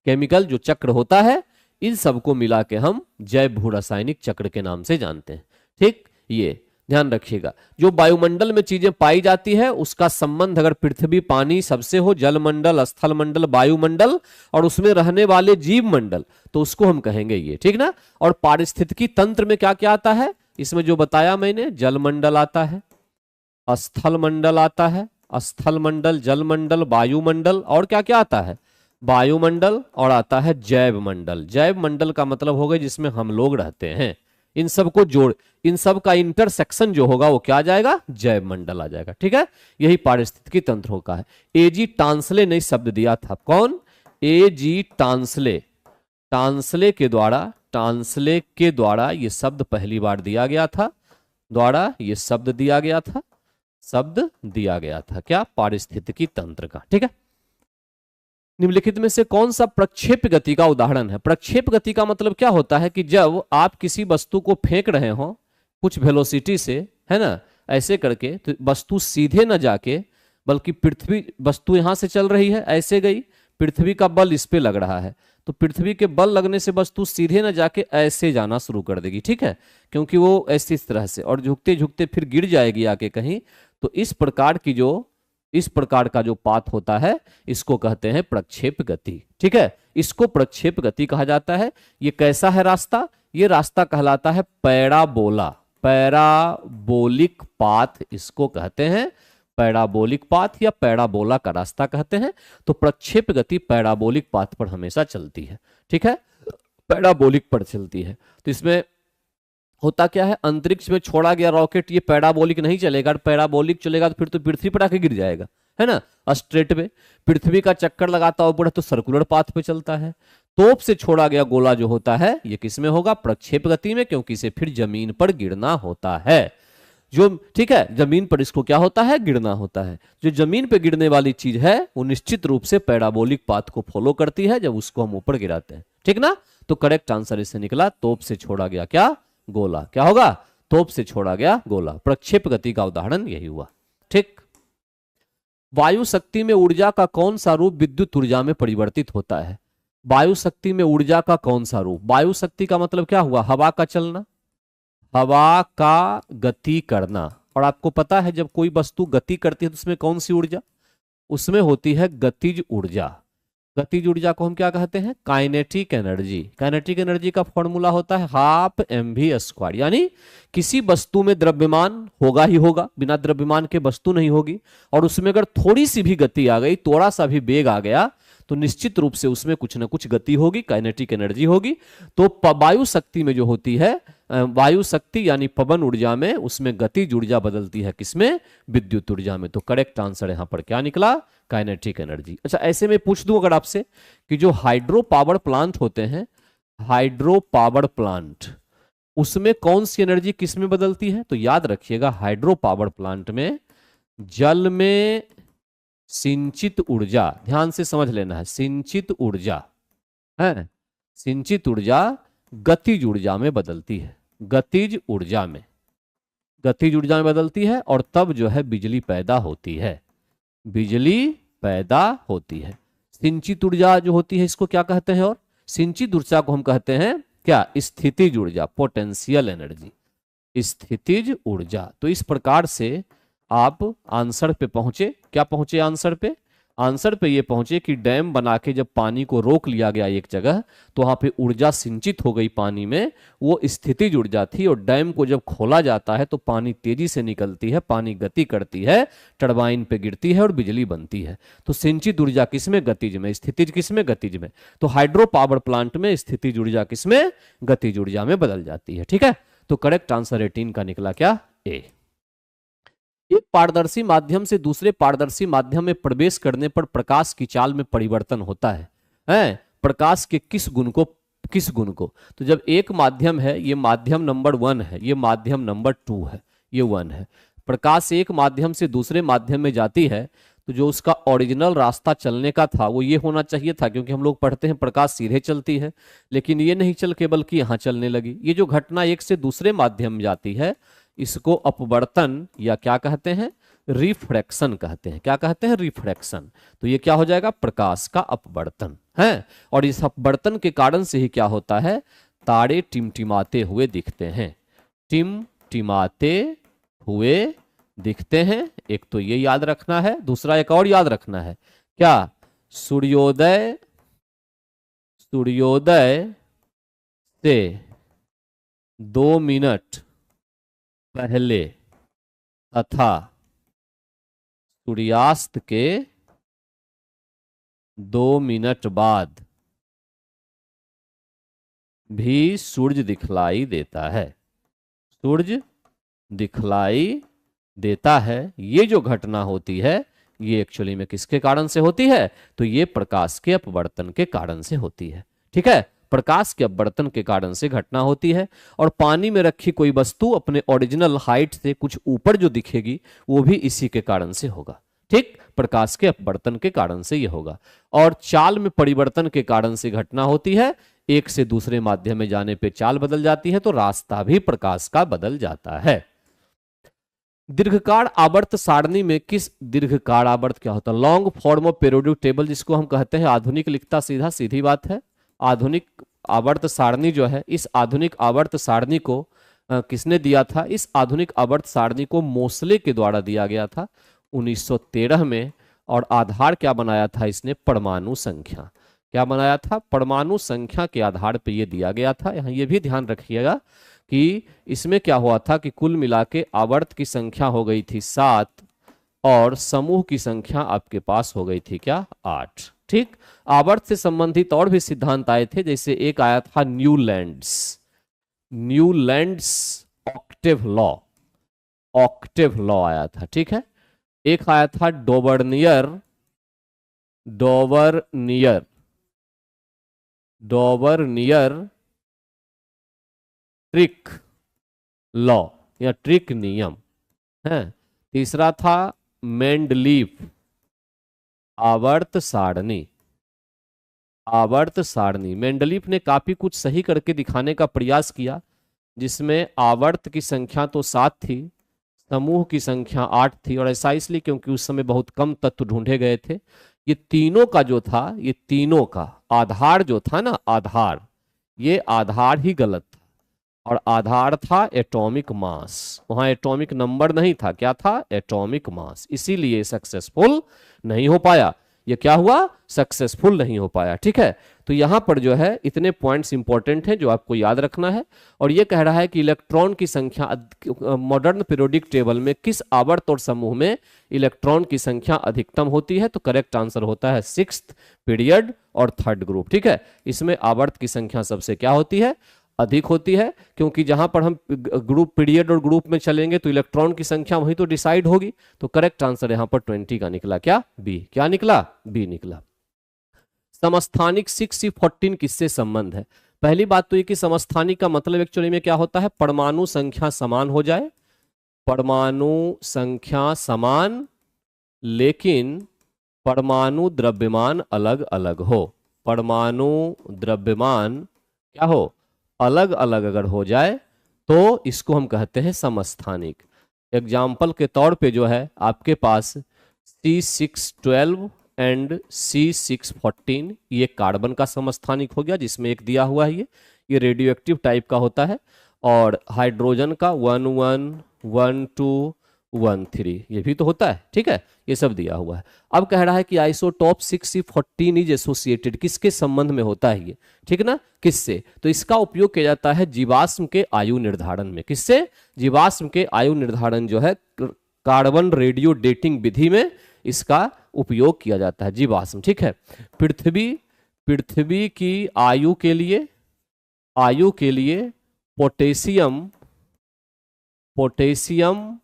केमिकल जो चक्र होता है, इन सबको मिला के हम जैव भू रासायनिक चक्र के नाम से जानते हैं, ठीक। ये ध्यान रखिएगा। जो वायुमंडल में चीजें पाई जाती है उसका संबंध अगर पृथ्वी पानी सबसे हो, जलमंडल, स्थल मंडल, वायुमंडल और उसमें रहने वाले जीव मंडल, तो उसको हम कहेंगे ये, ठीक ना। और पारिस्थितिकी तंत्र में क्या क्या आता है? इसमें जो बताया मैंने, जलमंडल आता है, स्थल मंडल आता है, स्थल मंडल, जलमंडल, वायुमंडल, और क्या क्या आता है? वायुमंडल, और आता है जैव मंडल। जैव मंडल का मतलब होगा जिसमें हम लोग रहते हैं। इन सबको जोड़, इन सब का इंटरसेक्शन जो होगा वो क्या आ जाएगा? जैव मंडल आ जाएगा, ठीक है। यही पारिस्थितिकी तंत्र होगा है। एजी टांसले ने शब्द दिया था। कौन? एजी टांसले। टांसले के द्वारा, टांसले के द्वारा ये शब्द पहली बार दिया गया था, द्वारा ये शब्द दिया गया था, शब्द दिया गया था क्या? पारिस्थितिकी तंत्र का, ठीक है। निम्नलिखित में से कौन सा प्रक्षेप गति का उदाहरण है? प्रक्षेप गति का मतलब क्या होता है कि जब आप किसी वस्तु को फेंक रहे हो कुछ वेलोसिटी से, है ना, ऐसे करके, तो वस्तु सीधे न जाके, बल्कि पृथ्वी, वस्तु यहां से चल रही है, ऐसे गई, पृथ्वी का बल इस पे लग रहा है, तो पृथ्वी के बल लगने से वस्तु सीधे न जाके ऐसे जाना शुरू कर देगी, ठीक है, क्योंकि वो ऐसी इस तरह से, और झुकते झुकते फिर गिर जाएगी आके कहीं। तो इस प्रकार की जो, इस प्रकार का जो पाथ होता है, इसको कहते हैं प्रक्षेप गति, ठीक है। इसको प्रक्षेप गति कहा जाता है। ये कैसा है रास्ता? ये रास्ता कहलाता है पैराबोला, पैराबोलिक पाथ इसको कहते हैं। पैराबोलिक पाथ या पैराबोला का रास्ता कहते हैं। तो प्रक्षेप गति पैराबोलिक पाथ पर हमेशा चलती है, ठीक है, पैराबोलिक पर चलती है। तो इसमें होता क्या है, अंतरिक्ष में छोड़ा गया रॉकेट ये पैराबोलिक नहीं चलेगा। पैराबोलिक चलेगा तो फिर तो पृथ्वी पर आके गिर जाएगा, है ना, स्ट्रेट में। पृथ्वी का चक्कर लगाता हुआ तो सर्कुलर पाथ पे चलता है। तोप से छोड़ा गया गोला जो होता है ये किस में होगा? प्रक्षेप गति में, क्योंकि इसे फिर जमीन पर गिरना होता है। जो, ठीक है, जमीन पर इसको क्या होता है? गिरना होता है। जो जमीन पे गिरने वाली चीज है वो निश्चित रूप से पैराबोलिक पाथ को फॉलो करती है जब उसको हम ऊपर गिराते हैं, ठीक ना। तो करेक्ट आंसर इससे निकला, तोप से छोड़ा गया क्या? गोला। क्या होगा? तोप से छोड़ा गया गोला। प्रक्षेप गति का उदाहरण यही हुआ, ठीक। वायु शक्ति में ऊर्जा का कौन सा रूप विद्युत ऊर्जा में परिवर्तित होता है? वायु शक्ति में ऊर्जा का कौन सा रूप? वायु शक्ति का मतलब क्या हुआ? हवा का चलना, हवा का गति करना। और आपको पता है जब कोई वस्तु गति करती है तो उसमें कौन सी ऊर्जा? उसमें होती है गतिज ऊर्जा। गतिज ऊर्जा को हम क्या कहते हैं? Kinetic energy. काइनेटिक एनर्जी का फॉर्मूला होता है हाफ mv², यानी किसी वस्तु में द्रव्यमान होगा ही होगा, बिना द्रव्यमान के वस्तु नहीं होगी, और उसमें अगर थोड़ी सी भी गति आ गई, थोड़ा सा भी वेग आ गया, तो निश्चित रूप से उसमें कुछ ना कुछ गति होगी, काइनेटिक एनर्जी होगी। तो वायु शक्ति में जो होती है, वायु शक्ति यानी पवन ऊर्जा में, उसमें गतिज ऊर्जा बदलती है किसमें? विद्युत ऊर्जा में। तो करेक्ट आंसर यहां पर क्या निकला? Kinetic energy. अच्छा, ऐसे में पूछ दूं अगर आपसे कि जो हाइड्रो पावर प्लांट होते हैं, हाइड्रो पावर प्लांट, उसमें कौन सी एनर्जी किस में बदलती है? तो याद रखिएगा, हाइड्रो पावर प्लांट में जल में सिंचित ऊर्जा, ध्यान से समझ लेना है, सिंचित ऊर्जा है, सिंचित ऊर्जा गतिज ऊर्जा में बदलती है, गतिज ऊर्जा में, गतिज ऊर्जा में बदलती है, और तब जो है बिजली पैदा होती है, बिजली पैदा होती है। सिंचित ऊर्जा जो होती है इसको क्या कहते हैं? और सिंचित ऊर्जा को हम कहते हैं क्या? स्थितिज ऊर्जा, पोटेंशियल एनर्जी, स्थितिज ऊर्जा। तो इस प्रकार से आप आंसर पे पहुंचे। क्या पहुंचे आंसर पे? आंसर पे ये पहुंचे कि डैम बना के जब पानी को रोक लिया गया एक जगह, तो वहां पे ऊर्जा सिंचित हो गई पानी में, वो स्थितिज ऊर्जा थी। और डैम को जब खोला जाता है तो पानी तेजी से निकलती है, पानी गति करती है, टरबाइन पे गिरती है और बिजली बनती है। तो सिंचित ऊर्जा किसमें? गतिज में। स्थितिज किसमें? गतिज में। तो हाइड्रो पावर प्लांट में स्थितिज ऊर्जा किसमें? गतिज ऊर्जा में बदल जाती है। ठीक है, तो करेक्ट आंसर 18 का निकला क्या? ए। एक पारदर्शी माध्यम से दूसरे पारदर्शी माध्यम में प्रवेश करने पर प्रकाश की चाल में परिवर्तन होता है? प्रकाश के किस गुण को? किस गुण को? तो जब एक माध्यम है, ये माध्यम नंबर 1 है, ये माध्यम नंबर 2 है, ये 1 है, प्रकाश एक माध्यम से दूसरे माध्यम में जाती है, तो जो उसका ओरिजिनल रास्ता चलने का था वो ये होना चाहिए था, क्योंकि हम लोग पढ़ते हैं प्रकाश सीधे चलती है, लेकिन ये नहीं चल के बल्कि यहां चलने लगी। ये जो घटना एक से दूसरे माध्यम में जाती है, इसको अपवर्तन या क्या कहते हैं? रिफ्रैक्शन कहते हैं। क्या कहते हैं? रिफ्रैक्शन। तो ये क्या हो जाएगा? प्रकाश का अपवर्तन है। और इस अपवर्तन के कारण से ही क्या होता है? तारे टिमटिमाते हुए दिखते हैं, टिमटिमाते हुए दिखते हैं। एक तो ये याद रखना है, दूसरा एक और याद रखना है, क्या? सूर्योदय, सूर्योदय से 2 मिनट पहले तथा सूर्यास्त के 2 मिनट बाद भी सूरज दिखलाई देता है, सूरज दिखलाई देता है। ये जो घटना होती है ये एक्चुअली में किसके कारण से होती है? तो ये प्रकाश के अपवर्तन के कारण से होती है। ठीक है, प्रकाश के अपवर्तन के कारण से घटना होती है। और पानी में रखी कोई वस्तु अपने ओरिजिनल हाइट से कुछ ऊपर जो दिखेगी वो भी इसी के कारण से होगा। ठीक, प्रकाश के अपवर्तन के कारण से यह होगा। और चाल में परिवर्तन के कारण से घटना होती है, एक से दूसरे माध्यम में जाने पे चाल बदल जाती है, तो रास्ता भी प्रकाश का बदल जाता है। दीर्घकाल आवर्त सारणी में किस? दीर्घकाल आवर्त क्या होता है? Long form of periodic table, जिसको हम कहते हैं आधुनिक लिखता सीधा, सीधी बात है। आधुनिक आवर्त सारणी जो है, इस आधुनिक आवर्त सारणी को किसने दिया था? इस आधुनिक आवर्त सारणी को मोसले के द्वारा दिया गया था 1913 में। और आधार क्या बनाया था इसने? परमाणु संख्या। क्या बनाया था? परमाणु संख्या के आधार पर यह दिया गया था। यहाँ ये भी ध्यान रखिएगा कि इसमें क्या हुआ था कि कुल मिला के आवर्त की संख्या हो गई थी 7 और समूह की संख्या आपके पास हो गई थी क्या? 8। ठीक, आवर्त से संबंधित और भी सिद्धांत आए थे, जैसे एक आया था Newlands, Newlands Octave law, Octave law आया था। ठीक है, एक आया था डोवर्नियर, डोवर्नियर, डोवर्नियर ट्रिक लॉ या ट्रिक नियम है। तीसरा था मेंडलीफ आवर्त सारणी, आवर्त सारणी। मेंडलीफ ने काफी कुछ सही करके दिखाने का प्रयास किया, जिसमें आवर्त की संख्या तो 7 थी, समूह की संख्या 8 थी। और ऐसा इसलिए क्योंकि उस समय बहुत कम तत्व ढूंढे गए थे। ये तीनों का जो था, ये तीनों का आधार जो था ना, आधार, ये आधार ही गलत था। और आधार था एटॉमिक मास, वहां एटॉमिक नंबर नहीं था। क्या था? Atomic mass. इसीलिए सक्सेसफुल नहीं हो पाया। ये क्या हुआ? सक्सेसफुल नहीं हो पाया। ठीक है, तो यहां पर जो है इतने पॉइंट्स इंपॉर्टेंट हैं जो आपको याद रखना है। और ये कह रहा है कि इलेक्ट्रॉन की संख्या मॉडर्न पीरियोडिक टेबल में किस आवर्त और समूह में इलेक्ट्रॉन की संख्या अधिकतम होती है? तो करेक्ट आंसर होता है 6th पीरियड और 3rd ग्रुप। ठीक है, इसमें आवर्त की संख्या सबसे क्या होती है? अधिक होती है, क्योंकि जहां पर हम ग्रुप पीरियड और ग्रुप में चलेंगे तो इलेक्ट्रॉन की संख्या वही तो डिसाइड होगी। तो करेक्ट आंसर यहां पर 20 का निकला क्या? बी। क्या निकला? बी निकला। समस्थानिक 6C14 किससे संबंध है? पहली बात तो ये कि समस्थानिक का मतलब एक्चुअली में क्या होता है, परमाणु संख्या समान हो जाए, परमाणु संख्या समान लेकिन परमाणु द्रव्यमान अलग अलग हो, परमाणु द्रव्यमान क्या हो, अलग अलग अगर हो जाए तो इसको हम कहते हैं समस्थानिक। एग्जाम्पल के तौर पे जो है आपके पास C612 एंड C614 ये कार्बन का समस्थानिक हो गया, जिसमें एक दिया हुआ है, ये रेडियो एक्टिव टाइप का होता है, और हाइड्रोजन का 11 12 13 ये भी तो होता है, ठीक है, ये सब दिया हुआ है। अब कह रहा है कि आइसोटॉप 6C14 इज एसोसिएटेड, किसके संबंध में होता है ये, ठीक है ना, किससे, तो इसका उपयोग किया जाता है जीवाश्म के आयु निर्धारण में। किससे, जीवाश्म के आयु निर्धारण जो है कार्बन रेडियो डेटिंग विधि में इसका उपयोग किया जाता है, जीवाश्म, ठीक है। पृथ्वी की आयु के लिए पोटेशियम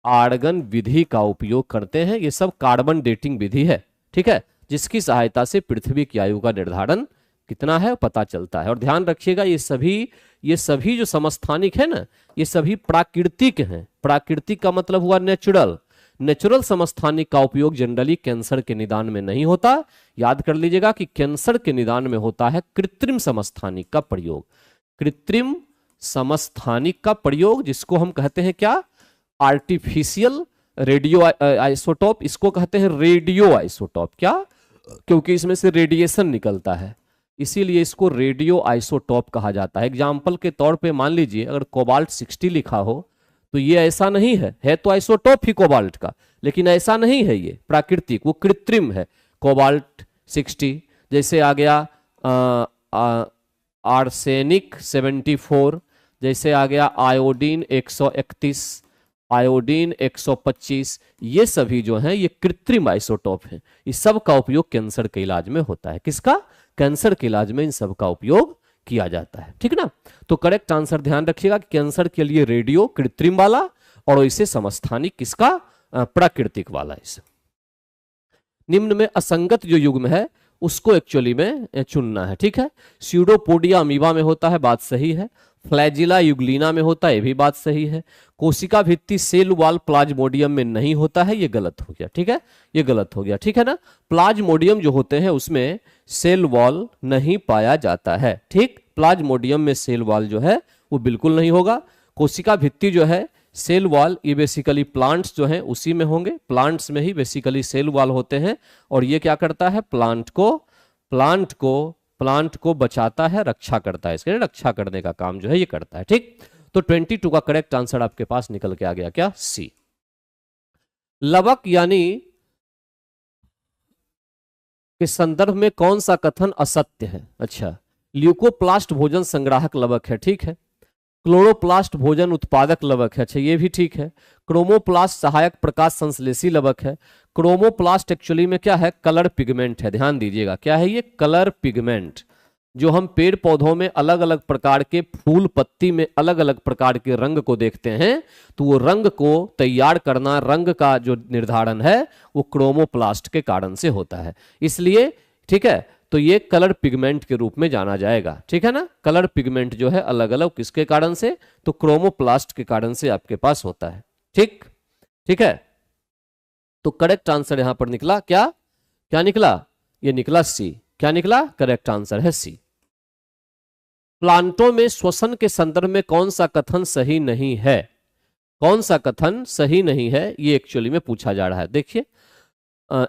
आर्गन विधि का उपयोग करते हैं। ये सब कार्बन डेटिंग विधि है, ठीक है, जिसकी सहायता से पृथ्वी की आयु का निर्धारण कितना है पता चलता है। और ध्यान रखिएगा ये सभी जो समस्थानिक है ना, ये सभी प्राकृतिक हैं। प्राकृतिक का मतलब हुआ नेचुरल समस्थानिक का उपयोग जनरली कैंसर के निदान में नहीं होता। याद कर लीजिएगा कि कैंसर के निदान में होता है कृत्रिम समस्थानिक का प्रयोग, कृत्रिम समस्थानिक का प्रयोग, जिसको हम कहते हैं क्या, आर्टिफिशियल रेडियो आइसोटोप, इसको कहते हैं रेडियो आइसोटोप। क्या, क्योंकि इसमें से रेडिएशन निकलता है, इसीलिए इसको रेडियो आइसोटोप कहा जाता है। एग्जाम्पल के तौर पे मान लीजिए अगर कोबाल्ट 60 लिखा हो तो ये ऐसा नहीं है तो आइसोटोप ही कोबाल्ट का, लेकिन ऐसा नहीं है, ये प्राकृतिक, वो कृत्रिम है कोबाल्ट 60। जैसे आ गया आर्सेनिक 74, जैसे आ गया आयोडीन 131, आयोडीन 125, ये सभी जो हैं ये कृत्रिम आइसोटोप हैं। इस सब का उपयोग कैंसर के इलाज में होता है। किसका, कैंसर के इलाज में इन सब का उपयोग किया जाता है, ठीक ना। तो करेक्ट आंसर ध्यान रखिएगा कि कैंसर के लिए रेडियो कृत्रिम वाला, और इसे समस्थानिक किसका, प्राकृतिक वाला। इसे निम्न में असंगत जो युग्म है उसको एक्चुअली में चुनना है, ठीक है। स्यूडोपोडिया अमीबा में होता है, बात सही है। फ्लैजिला यूग्लिना में होता है, ये भी बात सही है। कोशिका भित्ति सेल वॉल प्लाज्मोडियम में नहीं होता है, ये गलत हो गया, ठीक है, ये गलत हो गया, ठीक है ना। प्लाज्मोडियम जो होते हैं उसमें सेल वॉल नहीं पाया जाता है, ठीक, प्लाज्मोडियम में सेल वॉल जो है वो बिल्कुल नहीं होगा। कोशिका भित्ति जो है सेल वॉल, ये बेसिकली प्लांट्स जो हैं उसी में होंगे, प्लांट्स में ही बेसिकली सेल वॉल होते हैं, और ये क्या करता है, प्लांट को बचाता है, रक्षा करता है, इसके रक्षा करने का काम जो है ये करता है, ठीक। तो 22 का करेक्ट आंसर आपके पास निकल के आ गया, क्या, सी। लवक यानी के संदर्भ में कौन सा कथन असत्य है। अच्छा, ल्यूकोप्लास्ट भोजन संग्राहक लवक है, ठीक है। क्लोरोप्लास्ट भोजन उत्पादक लवक है, अच्छा ये भी ठीक है। क्रोमोप्लास्ट सहायक प्रकाश संश्लेषी लवक है। क्रोमोप्लास्ट एक्चुअली में क्या है, कलर पिगमेंट है, ध्यान दीजिएगा, क्या है ये, कलर पिगमेंट। जो हम पेड़ पौधों में अलग अलग प्रकार के फूल पत्ती में अलग अलग प्रकार के रंग को देखते हैं, तो वो रंग को तैयार करना, रंग का जो निर्धारण है वो क्रोमोप्लास्ट के कारण से होता है, इसलिए, ठीक है। तो ये कलर पिगमेंट के रूप में जाना जाएगा, ठीक है ना। कलर पिगमेंट जो है अलग अलग किसके कारण से, तो क्रोमोप्लास्ट के कारण से आपके पास होता है, ठीक, ठीक है। तो करेक्ट आंसर यहां पर निकला क्या, क्या निकला, ये निकला सी। क्या निकला, करेक्ट आंसर है सी। प्लांटों में श्वसन के संदर्भ में कौन सा कथन सही नहीं है, कौन सा कथन सही नहीं है, ये एक्चुअली में पूछा जा रहा है। देखिए,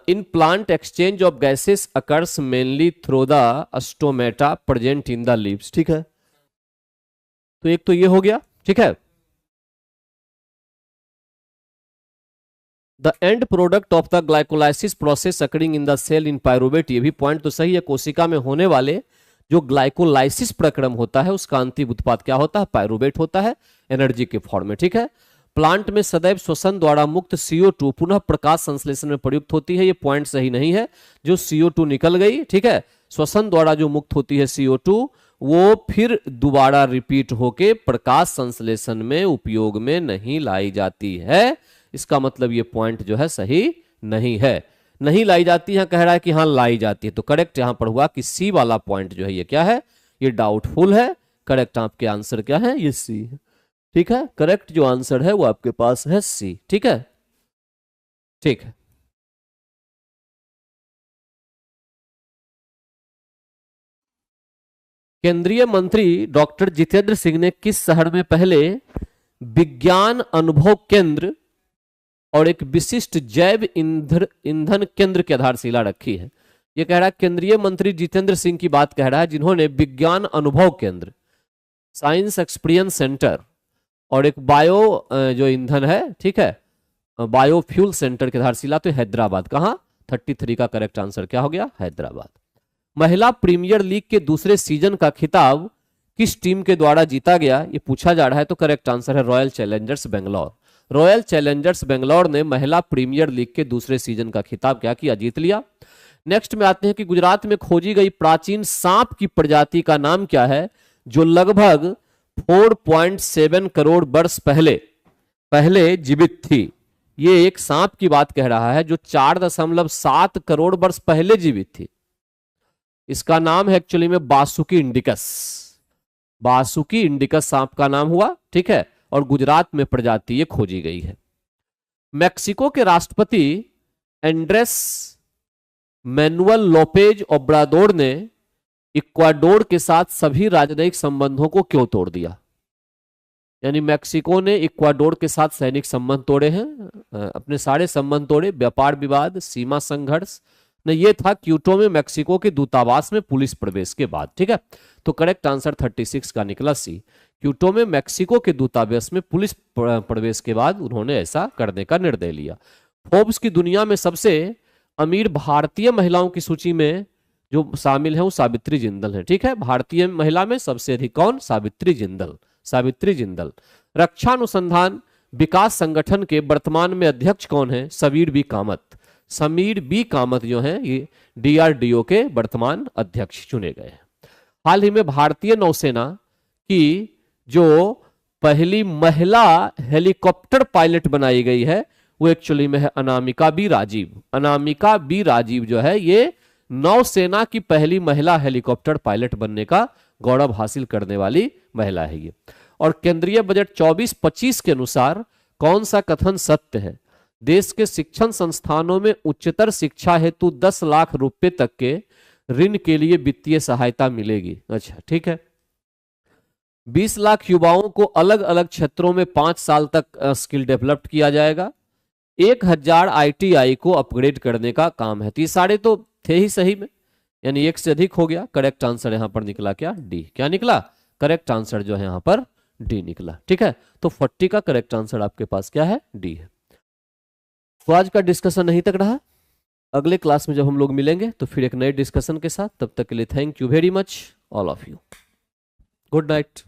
in plant exchange of gases occurs mainly through the stomata present in the leaves, ठीक है। तो एक तो ये हो गया, ठीक है। The end product of the glycolysis process occurring in the cell in pyruvate, ये भी पॉइंट तो सही है। कोशिका में होने वाले जो ग्लाइकोलाइसिस प्रक्रम होता है उसका अंतिम उत्पाद क्या होता है, पायरुवेट होता है, एनर्जी के फॉर्म में, ठीक है। प्लांट में सदैव श्वसन द्वारा मुक्त CO2 पुनः प्रकाश संश्लेषण में प्रयुक्त होती है, ये पॉइंट सही नहीं है। जो CO2 निकल गई, ठीक है, श्वसन द्वारा जो मुक्त होती है CO2, वो फिर दोबारा रिपीट होके प्रकाश संश्लेषण में उपयोग में नहीं लाई जाती है। इसका मतलब ये पॉइंट जो है सही नहीं है। नहीं लाई जाती है, कह रहा है कि हाँ लाई जाती है। तो करेक्ट यहां पर हुआ कि सी वाला पॉइंट जो है ये क्या है, ये डाउटफुल है। करेक्ट आपके आंसर क्या है, ये सी है। ठीक है, करेक्ट जो आंसर है वो आपके पास है सी। ठीक है, ठीक है। केंद्रीय मंत्री डॉक्टर जितेंद्र सिंह ने किस शहर में पहले विज्ञान अनुभव केंद्र और एक विशिष्ट जैव ईंधन ईंधन केंद्र की आधारशिला रखी है? ये कह रहा है केंद्रीय मंत्री जितेंद्र सिंह की बात कह रहा है, जिन्होंने विज्ञान अनुभव केंद्र, साइंस एक्सपीरियंस सेंटर और एक बायो जो ईंधन है, ठीक है, बायोफ्यूल सेंटर की आधारशिला तो हैदराबाद। कहां? 33 का करेक्ट आंसर क्या हो गया, हैदराबाद। महिला प्रीमियर लीग के दूसरे सीजन का खिताब किस टीम के द्वारा जीता गया, ये पूछा जा रहा है। तो करेक्ट आंसर है royal Challengers Bangalore. Royal Challengers Bangalore ने महिला प्रीमियर लीग के दूसरे सीजन का खिताब क्या किया, जीत लिया। नेक्स्ट में आते हैं कि गुजरात में खोजी गई प्राचीन सांप की प्रजाति का नाम क्या है, जो लगभग 4.7 करोड़ वर्ष पहले जीवित थी। ये एक सांप की बात कह रहा है जो 4.7 करोड़ वर्ष पहले जीवित थी। इसका नाम है एक्चुअली में बासुकी इंडिकस। बासुकी इंडिकस सांप का नाम हुआ, ठीक है, और गुजरात में प्रजाति ये खोजी गई है। मैक्सिको के राष्ट्रपति एंड्रेस मैनुअल लोपेज ओब्राडोर ने इक्वाडोर के साथ सभी राजनयिक संबंधों को क्यों तोड़ दिया? यानी मैक्सिको ने इक्वाडोर के साथ सैनिक संबंध तोड़े हैं, अपने सारे संबंध तोड़े, व्यापार विवाद, सीमा संघर्ष ने, ये था क्यूटो में मैक्सिको के दूतावास में पुलिस प्रवेश के बाद। ठीक है, तो करेक्ट आंसर 36 का निकला सी। क्यूटो में मैक्सिको के दूतावास में पुलिस प्रवेश के बाद उन्होंने ऐसा करने का निर्णय लिया। फोर्ब्स की दुनिया में सबसे अमीर भारतीय महिलाओं की सूची में जो शामिल है वो सावित्री जिंदल है। ठीक है, भारतीय महिला में सबसे अधिक कौन? सावित्री जिंदल। सावित्री जिंदल। रक्षा अनुसंधान विकास संगठन के वर्तमान में अध्यक्ष कौन है? समीर बी कामत। समीर बी कामत जो है ये डीआरडीओ के वर्तमान अध्यक्ष चुने गए हैं। हाल ही में भारतीय नौसेना की जो पहली महिला हेलीकॉप्टर पायलट बनाई गई है वो एक्चुअली में है अनामिका बी राजीव। अनामिका बी राजीव जो है ये नौसेना की पहली महिला हेलीकॉप्टर पायलट बनने का गौरव हासिल करने वाली महिला है ये। और केंद्रीय बजट 24-25 के अनुसार कौन सा कथन सत्य है? देश के शिक्षण संस्थानों में उच्चतर शिक्षा हेतु 10 लाख रुपए तक के ऋण के लिए वित्तीय सहायता मिलेगी। अच्छा, ठीक है। 20 लाख युवाओं को अलग अलग क्षेत्रों में 5 साल तक स्किल डेवलप किया जाएगा। 1000 ITI को अपग्रेड करने का काम है। तो ये सारे तो थे ही सही में, यानी एक से अधिक हो गया। करेक्ट आंसर यहां पर निकला क्या? डी। क्या निकला? करेक्ट आंसर जो है यहां पर डी निकला। ठीक है, तो 40 का करेक्ट आंसर आपके पास क्या है? डी है। तो आज का डिस्कशन यहीं तक रहा। अगले क्लास में जब हम लोग मिलेंगे तो फिर एक नए डिस्कशन के साथ, तब तक के लिए thank you very much all of you. Good night.